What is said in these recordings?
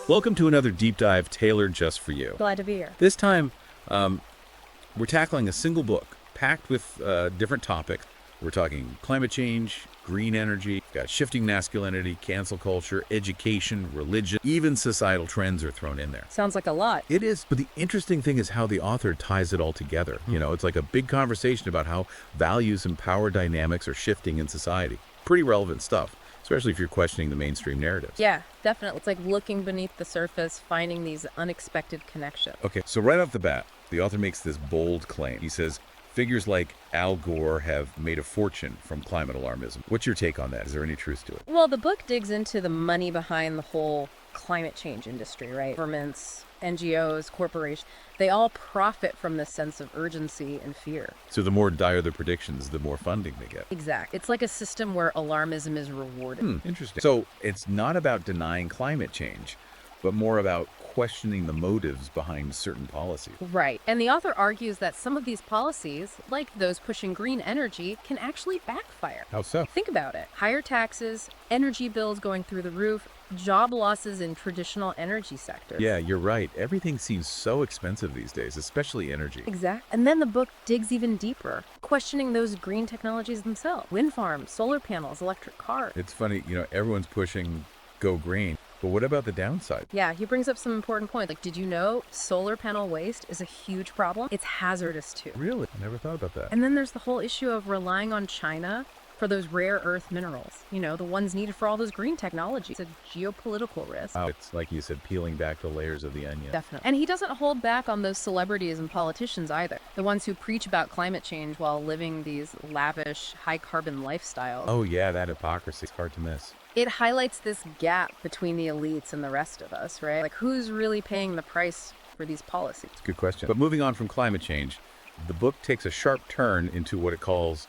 Welcome to another deep dive tailored just for you. Glad to be here. This time, we're tackling a single book packed with different topics. We're talking climate change, green energy, got shifting masculinity, cancel culture, education, religion, even societal trends are thrown in there. Sounds like a lot. It is, but the interesting thing is how the author ties it all together. You know, it's like a big conversation about how values and power dynamics are shifting in society. Pretty relevant stuff, especially if you're questioning the mainstream narratives. Yeah, definitely. It's like looking beneath the surface, finding these unexpected connections. Okay, so right off the bat, the author makes this bold claim. He says, figures like Gore have made a fortune from climate alarmism. What's your take on that? Is there any truth to it? Well, the book digs into the money behind the whole climate change industry, right? Governments, NGOs, corporations, they all profit from this sense of urgency and fear. So the more dire the predictions, the more funding they get. Exact. It's like a system where alarmism is rewarded. Interesting. So it's not about denying climate change, but more about questioning the motives behind certain policies. Right. And the author argues that some of these policies, like those pushing green energy, can actually backfire. How so? Think about it. Higher taxes, energy bills going through the roof, job losses in traditional energy sectors. Yeah, you're right. Everything seems so expensive these days, especially energy. Exactly. And then the book digs even deeper, questioning those green technologies themselves. Wind farms, solar panels, electric cars. It's funny, everyone's pushing go green, but what about the downside? Yeah, he brings up some important points. Like, did you know solar panel waste is a huge problem? It's hazardous too. Really? I never thought about that. And then there's the whole issue of relying on China for those rare earth minerals, the ones needed for all those green technologies. It's a geopolitical risk. Oh, it's like you said, peeling back the layers of the onion. Definitely. And he doesn't hold back on those celebrities and politicians either. The ones who preach about climate change while living these lavish, high-carbon lifestyles. Oh yeah, that hypocrisy is hard to miss. It highlights this gap between the elites and the rest of us, right? Like, who's really paying the price for these policies? It's a good question. But moving on from climate change, the book takes a sharp turn into what it calls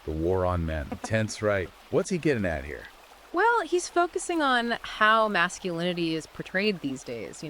the war on men. Tense, right? What's he getting at here? Well, he's focusing on how masculinity is portrayed these days,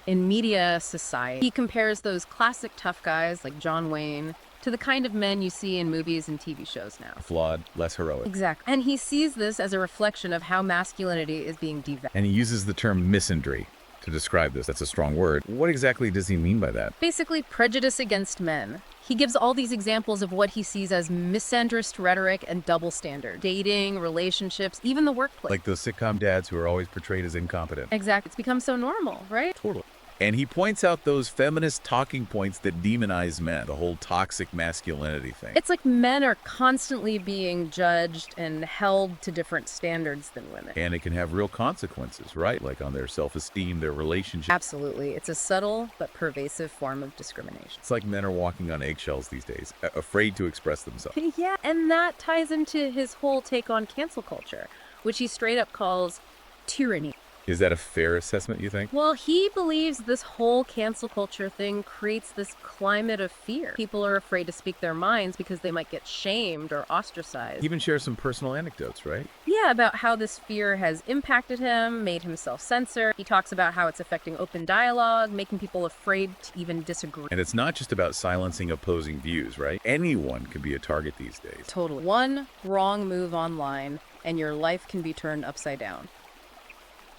in media, society. He compares those classic tough guys like John Wayne to the kind of men you see in movies and TV shows now. Flawed, less heroic. Exactly. And he sees this as a reflection of how masculinity is being devalued. And he uses the term misandry to describe this. That's a strong word. What exactly does he mean by that? Basically, prejudice against men. He gives all these examples of what he sees as misandrist rhetoric and double standard. Dating, relationships, even the workplace. Like those sitcom dads who are always portrayed as incompetent. Exactly. It's become so normal, right? Totally. And he points out those feminist talking points that demonize men, the whole toxic masculinity thing. It's like men are constantly being judged and held to different standards than women. And it can have real consequences, right? Like on their self-esteem, their relationship. Absolutely. It's a subtle but pervasive form of discrimination. It's like men are walking on eggshells these days, afraid to express themselves. Yeah, and that ties into his whole take on cancel culture, which he straight up calls tyranny. Is that a fair assessment, you think? Well, he believes this whole cancel culture thing creates this climate of fear. People are afraid to speak their minds because they might get shamed or ostracized. He even shares some personal anecdotes, right? Yeah, about how this fear has impacted him, made him self-censor. He talks about how it's affecting open dialogue, making people afraid to even disagree. And it's not just about silencing opposing views, right? Anyone can be a target these days. Totally. One wrong move online, and your life can be turned upside down.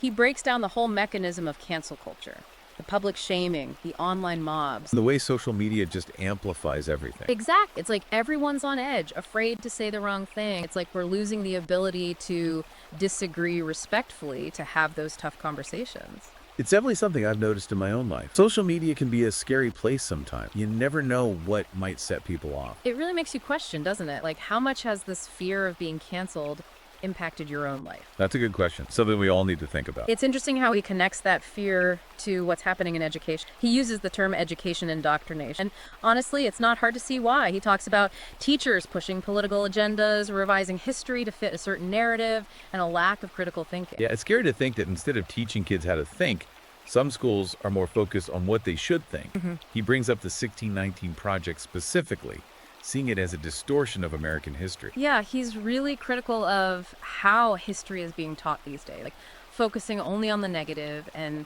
He breaks down the whole mechanism of cancel culture, the public shaming, the online mobs. The way social media just amplifies everything. Exactly. It's like everyone's on edge, afraid to say the wrong thing. It's like we're losing the ability to disagree respectfully, to have those tough conversations. It's definitely something I've noticed in my own life. Social media can be a scary place sometimes. You never know what might set people off. It really makes you question, doesn't it? Like, how much has this fear of being canceled impacted your own life? That's a good question. Something we all need to think about. It's interesting how he connects that fear to what's happening in education. He uses the term education indoctrination. And honestly, it's not hard to see why. He talks about teachers pushing political agendas, revising history to fit a certain narrative, and a lack of critical thinking. Yeah, it's scary to think that instead of teaching kids how to think, some schools are more focused on what they should think. He brings up the 1619 Project specifically, seeing it as a distortion of American history. Yeah, he's really critical of how history is being taught these days, like focusing only on the negative and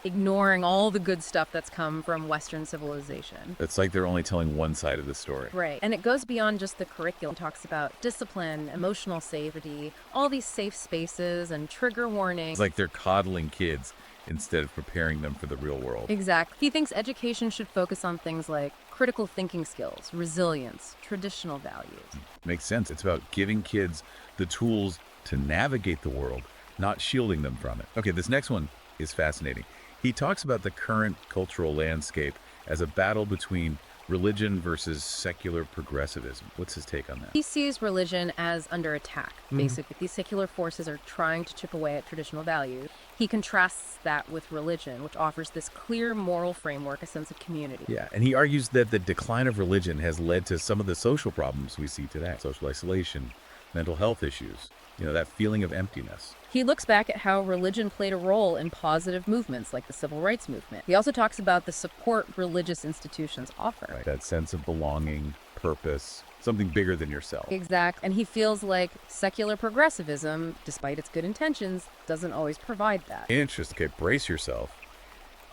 ignoring all the good stuff that's come from Western civilization. It's like they're only telling one side of the story. Right. And it goes beyond just the curriculum. It talks about discipline, emotional safety, all these safe spaces and trigger warnings. It's like they're coddling kids instead of preparing them for the real world. Exactly. He thinks education should focus on things like critical thinking skills, resilience, traditional values. Makes sense. It's about giving kids the tools to navigate the world, not shielding them from it. Okay, this next one is fascinating. He talks about the current cultural landscape as a battle between religion versus secular progressivism. What's his take on that? He sees religion as under attack. Basically, these secular forces are trying to chip away at traditional values. He contrasts that with religion, which offers this clear moral framework, a sense of community. Yeah, and he argues that the decline of religion has led to some of the social problems we see today. Social isolation, mental health issues, that feeling of emptiness. He looks back at how religion played a role in positive movements like the civil rights movement. He also talks about the support religious institutions offer. Right. That sense of belonging, purpose, something bigger than yourself. Exactly. And he feels like secular progressivism, despite its good intentions, doesn't always provide that. Interesting. Okay, brace yourself.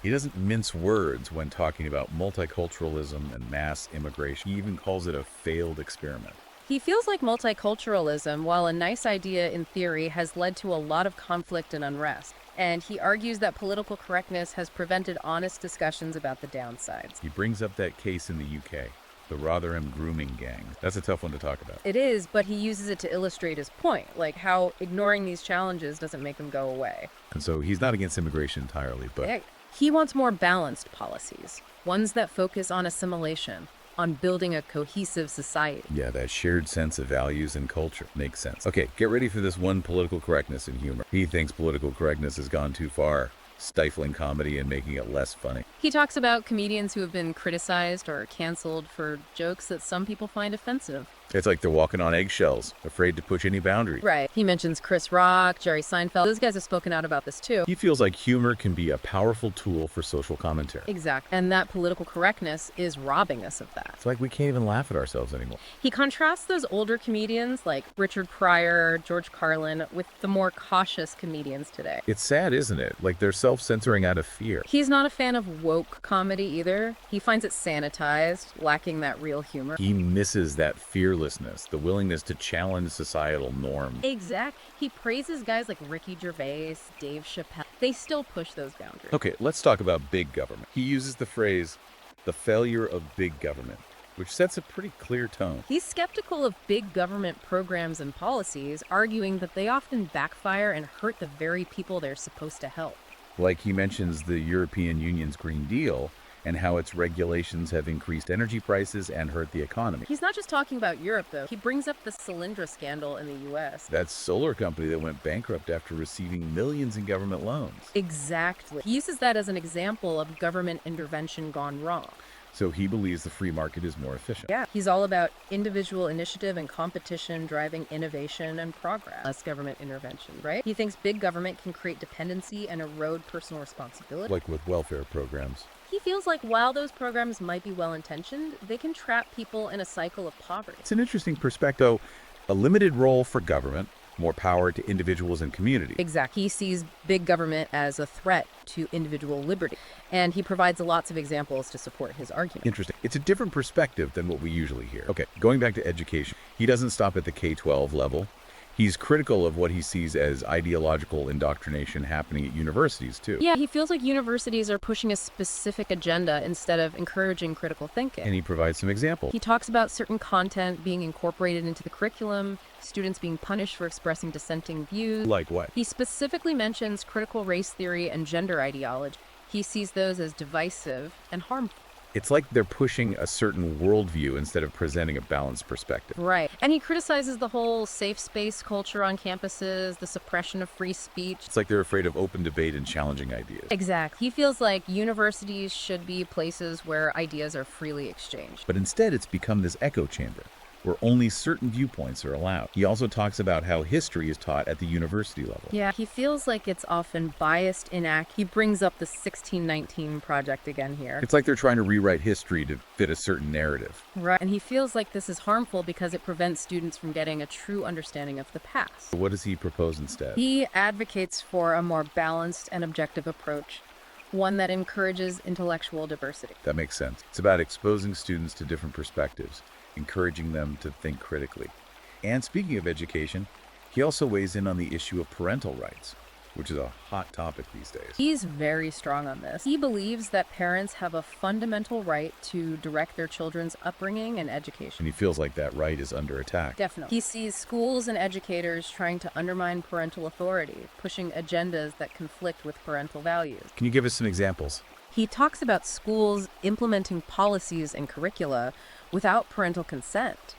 He doesn't mince words when talking about multiculturalism and mass immigration. He even calls it a failed experiment. He feels like multiculturalism, while a nice idea in theory, has led to a lot of conflict and unrest. And he argues that political correctness has prevented honest discussions about the downsides. He brings up that case in the UK, the Rotherham grooming gang. That's a tough one to talk about. It is, but he uses it to illustrate his point, like how ignoring these challenges doesn't make them go away. And so he's not against immigration entirely, but he wants more balanced policies, ones that focus on assimilation, on building a cohesive society. Yeah, that shared sense of values and culture. Makes sense. Okay, get ready for this one political correctness and humor. He thinks political correctness has gone too far, stifling comedy and making it less funny. He talks about comedians who have been criticized or canceled for jokes that some people find offensive. It's like they're walking on eggshells, afraid to push any boundary. Right. He mentions Chris Rock, Jerry Seinfeld. Those guys have spoken out about this too. He feels like humor can be a powerful tool for social commentary. Exactly. And that political correctness is robbing us of that. It's like we can't even laugh at ourselves anymore. He contrasts those older comedians like Richard Pryor, George Carlin, with the more cautious comedians today. It's sad, isn't it? Like they're self-censoring out of fear. He's not a fan of woke comedy either. He finds it sanitized, lacking that real humor. He misses that fearlessness, the willingness to challenge societal norms. Exactly. He praises guys like Ricky Gervais, Dave Chappelle. They still push those boundaries. Okay, let's talk about big government. He uses the phrase, the failure of big government, which sets a pretty clear tone. He's skeptical of big government programs and policies, arguing that they often backfire and hurt the very people they're supposed to help. Like he mentions the European Union's Green Deal and how its regulations have increased energy prices and hurt the economy. He's not just talking about Europe, though. He brings up the Solyndra scandal in the U.S. That solar company that went bankrupt after receiving millions in government loans. Exactly. He uses that as an example of government intervention gone wrong. So he believes the free market is more efficient. Yeah, he's all about individual initiative and competition driving innovation and progress, less government intervention, right? He thinks big government can create dependency and erode personal responsibility. Like with welfare programs. He feels like while those programs might be well-intentioned, they can trap people in a cycle of poverty. It's an interesting perspective. A limited role for government, more power to individuals and communities. Exactly. He sees big government as a threat to individual liberty, and he provides lots of examples to support his argument. Interesting. It's a different perspective than what we usually hear. Okay, going back to education, he doesn't stop at the K-12 level. He's critical of what he sees as ideological indoctrination happening at universities, too. Yeah, he feels like universities are pushing a specific agenda instead of encouraging critical thinking. And he provides some examples. He talks about certain content being incorporated into the curriculum, students being punished for expressing dissenting views. Like what? He specifically mentions critical race theory and gender ideology. He sees those as divisive and harmful. It's like they're pushing a certain worldview instead of presenting a balanced perspective. Right. And he criticizes the whole safe space culture on campuses, the suppression of free speech. It's like they're afraid of open debate and challenging ideas. Exactly. He feels like universities should be places where ideas are freely exchanged. But instead, it's become this echo chamber where only certain viewpoints are allowed. He also talks about how history is taught at the university level. Yeah, he feels like it's often biased, inaccurate. He brings up the 1619 project again here. It's like they're trying to rewrite history to fit a certain narrative. Right, and he feels like this is harmful because it prevents students from getting a true understanding of the past. What does he propose instead? He advocates for a more balanced and objective approach, one that encourages intellectual diversity. That makes sense. It's about exposing students to different perspectives, encouraging them to think critically. And speaking of education, he also weighs in on the issue of parental rights, which is a hot topic these days. He's very strong on this. He believes that parents have a fundamental right to direct their children's upbringing and education. And he feels like that right is under attack. Definitely. He sees schools and educators trying to undermine parental authority, pushing agendas that conflict with parental values. Can you give us some examples? He talks about schools implementing policies and curricula without parental consent,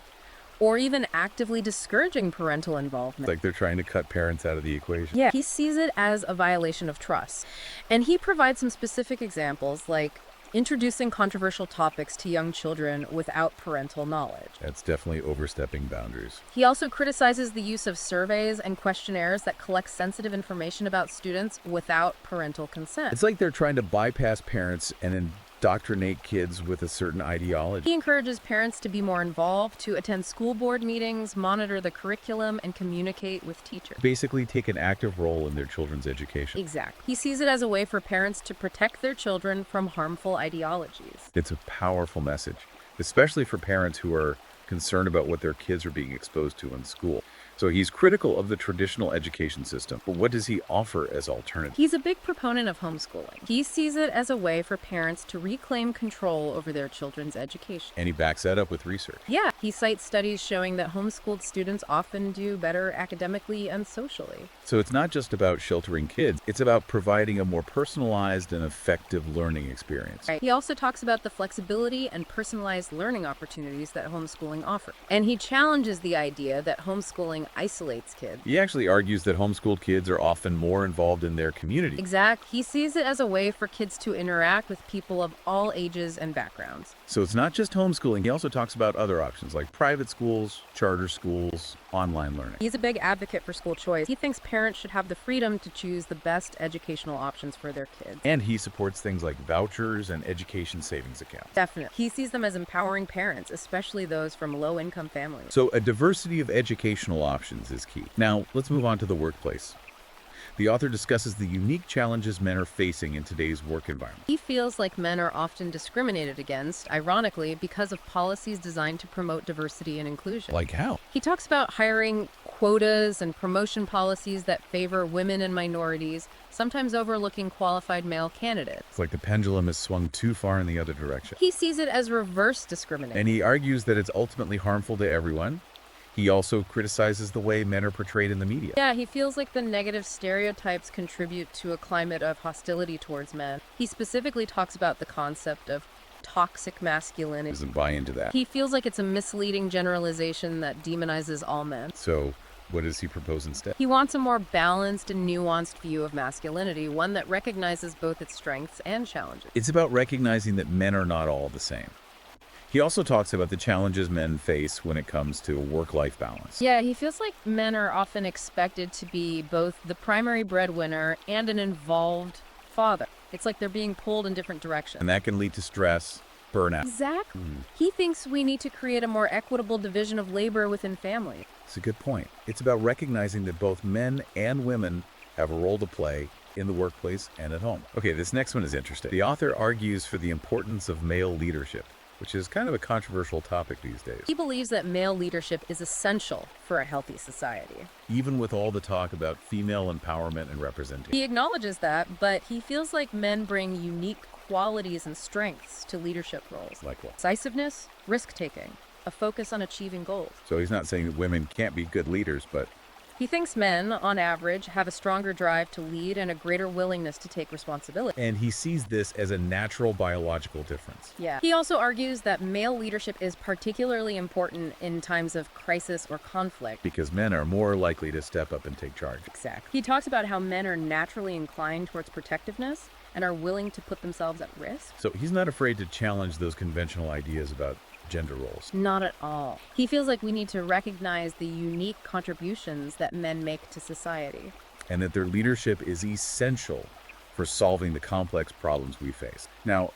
or even actively discouraging parental involvement. Like they're trying to cut parents out of the equation. Yeah, he sees it as a violation of trust. And he provides some specific examples, like introducing controversial topics to young children without parental knowledge. That's definitely overstepping boundaries. He also criticizes the use of surveys and questionnaires that collect sensitive information about students without parental consent. It's like they're trying to bypass parents and indoctrinate kids with a certain ideology. He encourages parents to be more involved, to attend school board meetings, monitor the curriculum, and communicate with teachers. Basically take an active role in their children's education. Exactly. He sees it as a way for parents to protect their children from harmful ideologies. It's a powerful message, especially for parents who are concerned about what their kids are being exposed to in school. So he's critical of the traditional education system, but what does he offer as alternative? He's a big proponent of homeschooling. He sees it as a way for parents to reclaim control over their children's education. And he backs that up with research. Yeah, he cites studies showing that homeschooled students often do better academically and socially. So it's not just about sheltering kids, it's about providing a more personalized and effective learning experience. Right. He also talks about the flexibility and personalized learning opportunities that homeschooling offers. And he challenges the idea that homeschooling isolates kids. He actually argues that homeschooled kids are often more involved in their community. Exactly. He sees it as a way for kids to interact with people of all ages and backgrounds. So it's not just homeschooling. He also talks about other options like private schools, charter schools, online learning. He's a big advocate for school choice. He thinks parents should have the freedom to choose the best educational options for their kids. And he supports things like vouchers and education savings accounts. Definitely. He sees them as empowering parents, especially those from low-income families. So a diversity of educational options is key. Now, let's move on to the workplace. The author discusses the unique challenges men are facing in today's work environment. He feels like men are often discriminated against, ironically, because of policies designed to promote diversity and inclusion. Like how? He talks about hiring quotas and promotion policies that favor women and minorities, sometimes overlooking qualified male candidates. It's like the pendulum has swung too far in the other direction. He sees it as reverse discrimination. And he argues that it's ultimately harmful to everyone. He also criticizes the way men are portrayed in the media. Yeah, he feels like the negative stereotypes contribute to a climate of hostility towards men. He specifically talks about the concept of toxic masculinity. Doesn't buy into that. He feels like it's a misleading generalization that demonizes all men. So what does he propose instead? He wants a more balanced and nuanced view of masculinity, one that recognizes both its strengths and challenges. It's about recognizing that men are not all the same. He also talks about the challenges men face when it comes to work-life balance. Yeah, he feels like men are often expected to be both the primary breadwinner and an involved father. It's like they're being pulled in different directions. And that can lead to stress, burnout. Exactly. He thinks we need to create a more equitable division of labor within families. It's a good point. It's about recognizing that both men and women have a role to play in the workplace and at home. Okay, this next one is interesting. The author argues for the importance of male leadership, which is kind of a controversial topic these days. He believes that male leadership is essential for a healthy society. Even with all the talk about female empowerment and representation. He acknowledges that, but he feels like men bring unique qualities and strengths to leadership roles. Like what? Decisiveness, risk-taking, a focus on achieving goals. So he's not saying that women can't be good leaders, but He thinks men, on average, have a stronger drive to lead and a greater willingness to take responsibility. and he sees this as a natural biological difference. Yeah. He also argues that male leadership is particularly important in times of crisis or conflict. Because men are more likely to step up and take charge. Exactly. He talks about how men are naturally inclined towards protectiveness and are willing to put themselves at risk. So he's not afraid to challenge those conventional ideas about gender roles. Not at all. He feels like we need to recognize the unique contributions that men make to society. And that their leadership is essential for solving the complex problems we face. Now,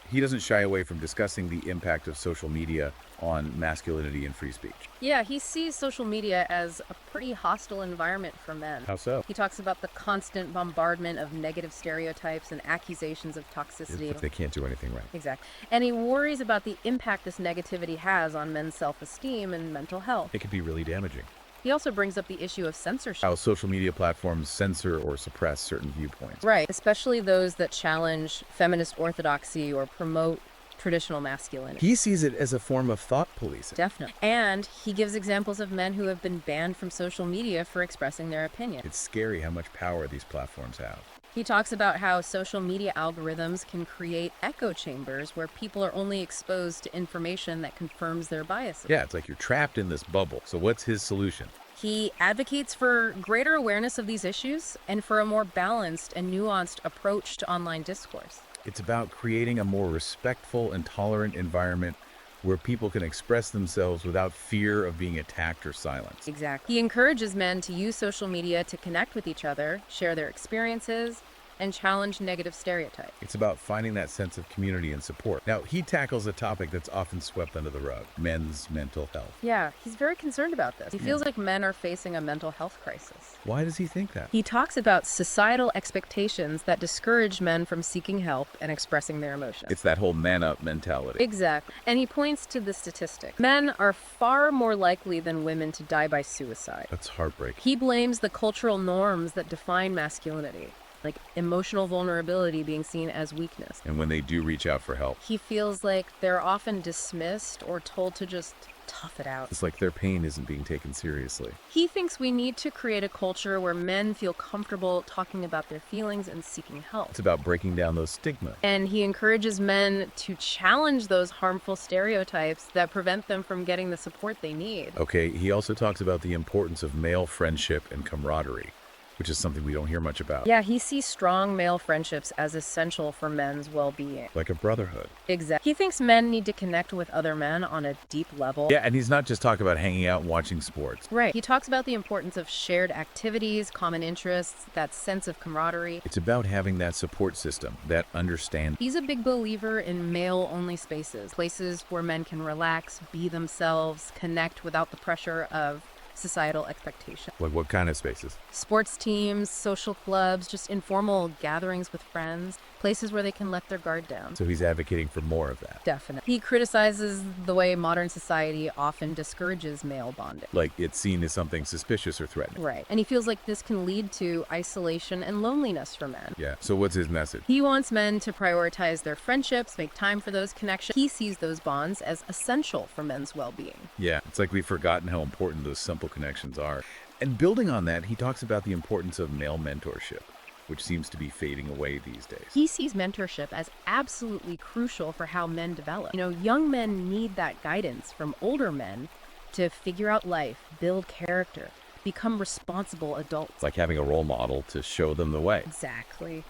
he doesn't shy away from discussing the impact of social media on masculinity and free speech. Yeah, he sees social media as a pretty hostile environment for men. How so? He talks about the constant bombardment of negative stereotypes and accusations of toxicity. If they can't do anything right. Exactly. And he worries about the impact this negativity has on men's self-esteem and mental health. It could be really damaging. He also brings up the issue of censorship. How social media platforms censor or suppress certain viewpoints. Right, especially those that challenge feminist orthodoxy or promote traditional masculinity. He sees it as a form of thought policing. Definitely. And he gives examples of men who have been banned from social media for expressing their opinion. It's scary how much power these platforms have. He talks about how social media algorithms can create echo chambers where people are only exposed to information that confirms their biases. Yeah, it's like you're trapped in this bubble. So what's his solution? He advocates for greater awareness of these issues and for a more balanced and nuanced approach to online discourse. It's about creating a more respectful and tolerant environment where people can express themselves without fear of being attacked or silenced. Exactly. He encourages men to use social media to connect with each other, share their experiences, and challenge negative stereotypes. It's about finding that sense of community and support. Now, he tackles a topic that's often swept under the rug: men's mental health. Yeah, he's very concerned about this. He feels like men are facing a mental health crisis. Why does he think that? He talks about societal expectations that discourage men from seeking help and expressing their emotions. It's that whole man up mentality. Exactly. And he points to the statistic. Men are far more likely than women to die by suicide. That's heartbreaking. He blames the cultural norms that define masculinity, like emotional vulnerability being seen as weakness. And when they do reach out for help, He feels like they're often dismissed or told to just tough it out. it's like their pain isn't being taken seriously. He thinks we need to create a culture where men feel comfortable talking about their feelings and seeking help. It's about breaking down those stigmas. And he encourages men to challenge those harmful stereotypes that prevent them from getting the support they need. Okay, he also talks about the importance of male friendship and camaraderie, which is something we don't hear much about. Yeah, he sees strong male friendships as essential for men's well-being. Like a brotherhood. Exactly. He thinks men need to connect with other men on a deep level. Yeah, and he's not just talking about hanging out and watching sports. Right. He talks about the importance of shared activities, common interests, that sense of camaraderie. It's about having that support system, that understand. He's a big believer in male-only spaces, places where men can relax, be themselves, connect without the pressure of societal expectation. Like what kind of spaces? Sports teams, social clubs, just informal gatherings with friends, places where they can let their guard down. So he's advocating for more of that. Definitely. He criticizes the way modern society often discourages male bonding. Like it's seen as something suspicious or threatening. Right. And he feels like this can lead to isolation and loneliness for men. Yeah. So what's his message? He wants men to prioritize their friendships, make time for those connections. He sees those bonds as essential for men's well-being. Yeah. It's like we've forgotten how important those simple connections are. And building on that, he talks about the importance of male mentorship, which seems to be fading away these days. He sees mentorship as absolutely crucial for how men develop. You know, young men need that guidance from older men to figure out life, build character, become responsible adults. It's like having a role model to show them the way. Exactly.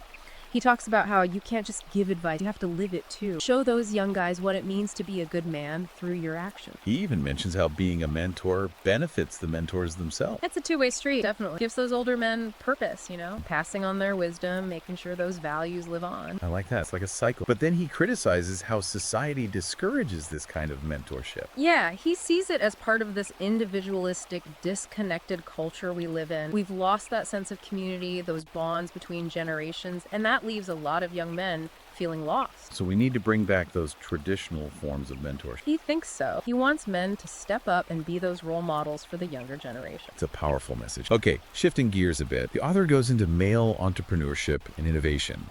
He talks about how you can't just give advice, you have to live it too. Show those young guys what it means to be a good man through your actions. He even mentions how being a mentor benefits the mentors themselves. It's a two-way street, definitely. Gives those older men purpose, you know, passing on their wisdom, making sure those values live on. I like that. It's like a cycle. But then he criticizes how society discourages this kind of mentorship. Yeah, he sees it as part of this individualistic, disconnected culture we live in. We've lost that sense of community, those bonds between generations, and that leaves a lot of young men feeling lost. So we need to bring back those traditional forms of mentorship. He thinks so. He wants men to step up and be those role models for the younger generation. It's a powerful message. Okay, shifting gears a bit, the author goes into male entrepreneurship and innovation.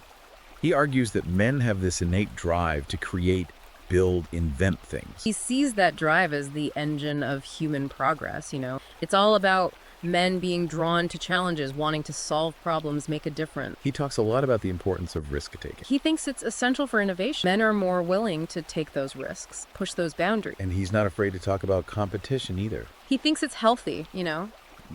He argues that men have this innate drive to create, build, invent things. He sees that drive as the engine of human progress, you know. It's all about men being drawn to challenges, wanting to solve problems, make a difference. He talks a lot about the importance of risk-taking. He thinks it's essential for innovation. Men are more willing to take those risks, push those boundaries. And he's not afraid to talk about competition either. He thinks it's healthy, you know,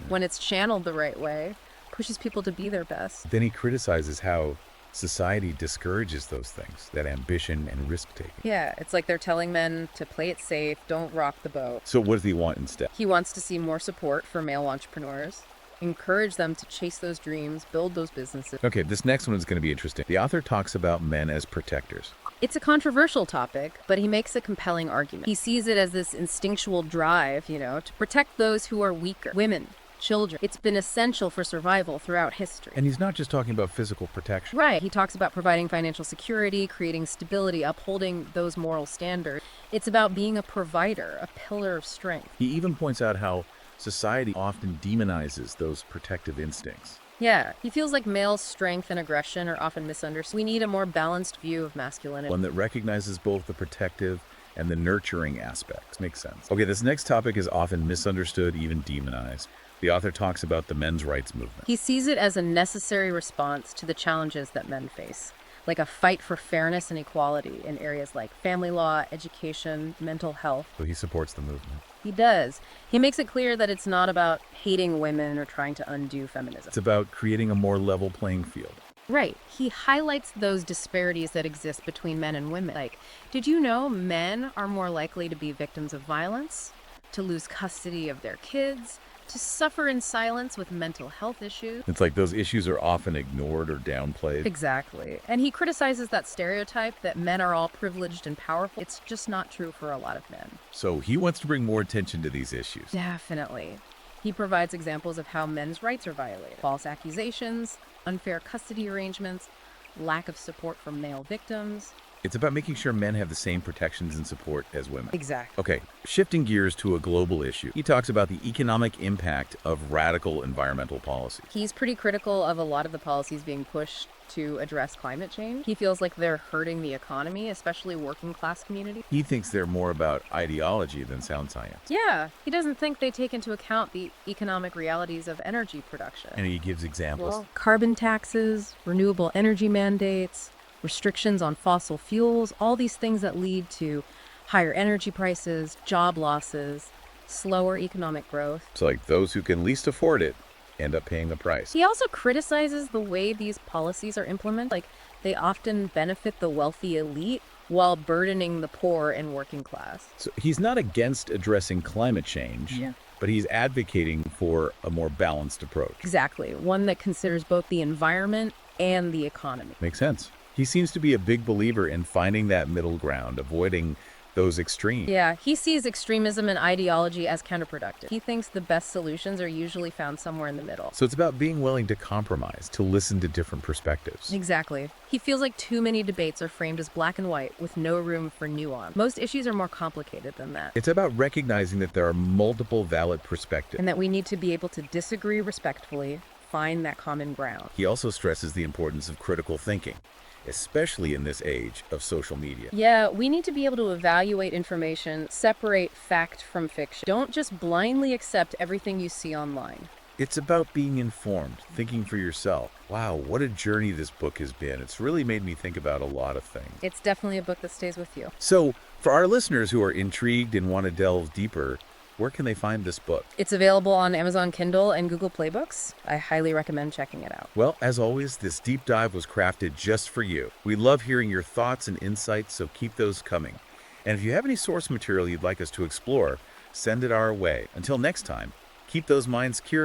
when it's channeled the right way, pushes people to be their best. Then he criticizes how society discourages those things, that ambition and risk-taking. Yeah, it's like they're telling men to play it safe, don't rock the boat. So what does he want instead? He wants to see more support for male entrepreneurs, encourage them to chase those dreams, build those businesses. Okay, this next one is going to be interesting. The author talks about men as protectors. It's a controversial topic, but he makes a compelling argument. He sees it as this instinctual drive, you know, to protect those who are weaker, women, children. It's been essential for survival throughout history. And he's not just talking about physical protection. Right. He talks about providing financial security, creating stability, upholding those moral standards. It's about being a provider, a pillar of strength. He even points out how Society often demonizes those protective instincts. Yeah, he feels like male strength and aggression are often misunderstood. We need a more balanced view of masculinity. One that recognizes both the protective and the nurturing aspects. Makes sense. Okay, this next topic is often misunderstood, even demonized. The author talks about the men's rights movement. He sees it as a necessary response to the challenges that men face, like a fight for fairness and equality in areas like family law, education, mental health. So he supports the movement. He does. He makes it clear that it's not about hating women or trying to undo feminism. It's about creating a more level playing field. Right. He highlights those disparities that exist between men and women. Like, did you know men are more likely to be victims of violence, to lose custody of their kids, to suffer in silence with mental health issues? It's like those issues are often ignored or downplayed. Exactly. And he criticizes that stereotype that men are all privileged and powerful. It's just not true for a lot of men. So he wants to bring more attention to these issues. Definitely. He provides examples of how men's rights are violated. False accusations, unfair custody arrangements, lack of support from male victims. It's about making sure men have the same protections and support as women. Exactly. Okay, shifting gears to a global issue. He talks about the economic impact of radical environmental policy. He's pretty critical of a lot of the policies being pushed to address climate change. He feels like they're hurting the economy, especially working class communities. He thinks they're more about ideology than sound science. Yeah, he doesn't think they take into account the economic realities of energy production. And he gives examples. Well, carbon taxes, renewable energy mandates, restrictions on fossil fuels, all these things that lead to higher energy prices, job losses, slower economic growth. So like those who can least afford it end up paying the price. He also criticizes the way these policies are implemented. Like, they often benefit the wealthy elite while burdening the poor and working class. So he's not against addressing climate change, but he's advocating for a more balanced approach. Exactly. One that considers both the environment and the economy. Makes sense. He seems to be a big believer in finding that middle ground, avoiding those extremes. Yeah, he sees extremism and ideology as counterproductive. He thinks the best solutions are usually found somewhere in the middle. So it's about being willing to compromise, to listen to different perspectives. Exactly. He feels like too many debates are framed as black and white with no room for nuance. Most issues are more complicated than that. It's about recognizing that there are multiple valid perspectives. And that we need to be able to disagree respectfully, find that common ground. He also stresses the importance of critical thinking, especially in this age of social media. Yeah, we need to be able to evaluate information, separate fact from fiction. Don't just blindly accept everything you see online. It's about being informed, thinking for yourself. Wow, what a journey this book has been. It's really made me think about a lot of things. It's definitely a book that stays with you. So, for our listeners who are intrigued and want to delve deeper, where can they find this book? It's available on Amazon Kindle and Google Play Books. I highly recommend checking it out. Well, as always, this deep dive was crafted just for you. We love hearing your thoughts and insights, so keep those coming. And if you have any source material you'd like us to explore, send it our way. Until next time, keep those minds curious.